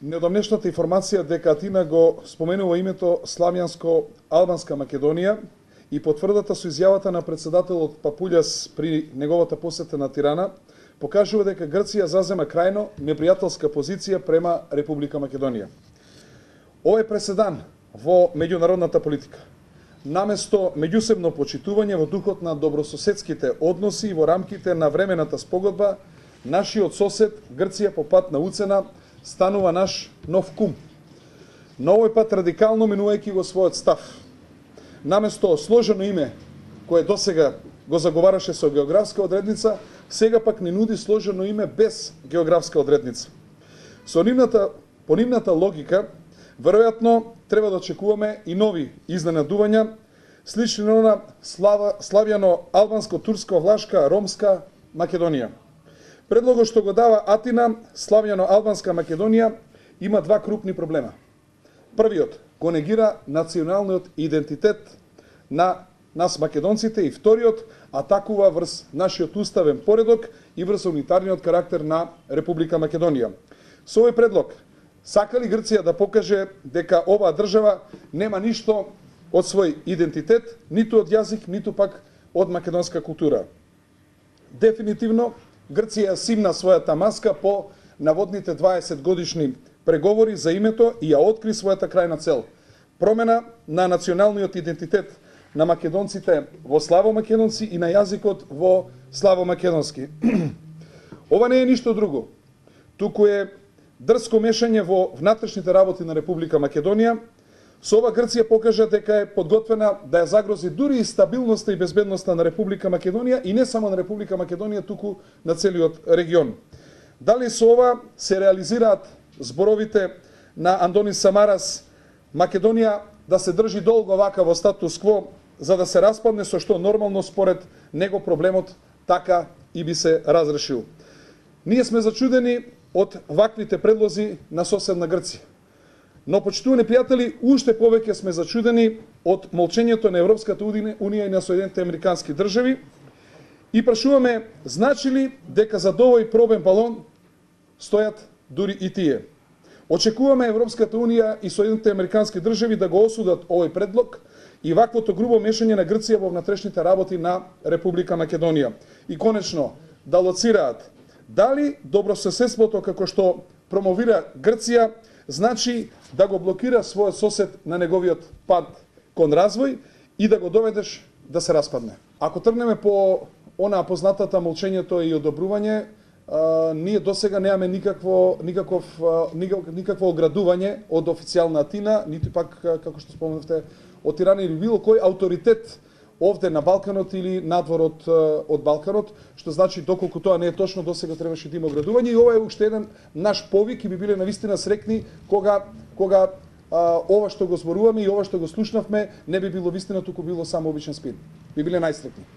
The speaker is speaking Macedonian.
Недомнешната информација дека Атина го споменува името Славјанско-албанска Македонија и потврдата со изјавата на председателот Папулјас при неговата посета на Тирана покажува дека Грција зазема крајно непријателска позиција према Република Македонија. Ова е преседан во меѓународната политика. Наместо меѓусебно почитување во духот на добрососедските односи во рамките на времената спогодба, нашиот сосед Грција по пат на уцена станува наш нов кум. Но овој пат радикално менувајќи го својот став. Наместо сложено име кое досега го заговараше со географска одредница, сега пак ни нуди сложено име без географска одредница. По нивната логика, веројатно треба да очекуваме и нови изненадувања, слични на славјано-албанско-турско-влашка-ромска Македонија. Предлогот што го дава Атина, славјано-албанска Македонија, има два крупни проблема. Првиот го негира националниот идентитет на нас македонците и вториот атакува врз нашиот уставен поредок и врз унитарниот карактер на Република Македонија. Со овој предлог сака ли Грција да покаже дека оваа држава нема ништо од свој идентитет, ниту од јазик, ниту пак од македонска култура? Дефинитивно, Грција симна својата маска по наводните 20 годишни преговори за името и ја откри својата крајна цел – промена на националниот идентитет на македонците во славомакедонци и на јазикот во славомакедонски. Ова не е ништо друго, туку е дрско мешање во внатрешните работи на Република Македонија. Со ова Грција покажа дека е подготвена да ја загрози дури и стабилноста и безбедноста на Република Македонија и не само на Република Македонија, туку на целиот регион. Дали со ова се реализираат зборовите на Андонис Самарас Македонија да се држи долго вака во статус кво за да се распадне, со што нормално според него проблемот така и би се разрешил. Ние сме зачудени од ваквите предлози на соседна Грција. Но, почитувани пријатели, уште повеќе сме зачудени од молчењето на Европската унија и на Соединетите американски држави и прашуваме, значи ли дека за овој пробен балон стојат дури и тие? Очекуваме Европската унија и Соединетите американски држави да го осудат овој предлог и ваквото грубо мешање на Грција во внатрешните работи на Република Македонија. И конечно, да лоцираат дали добрососедството како што промовира Грција значи да го блокира својот сосед на неговиот пат кон развој и да го доведеш да се распадне. Ако тргнеме по онаа познатата молчењето и одобрување, ние досега немаме никакво оградување од официјална Атина, ниту пак, како што споменавте, од Тирана или било кој авторитет овде на Балканот или надвор од Балканот, што значи доколку тоа не е точно, досега требаше да има оградување и ова е уште еден наш повик и би биле навистина срекни кога ова што го зборуваме и ова што го слушнавме не би било вистина, туку било само обичен спин. Би биле најсрекни.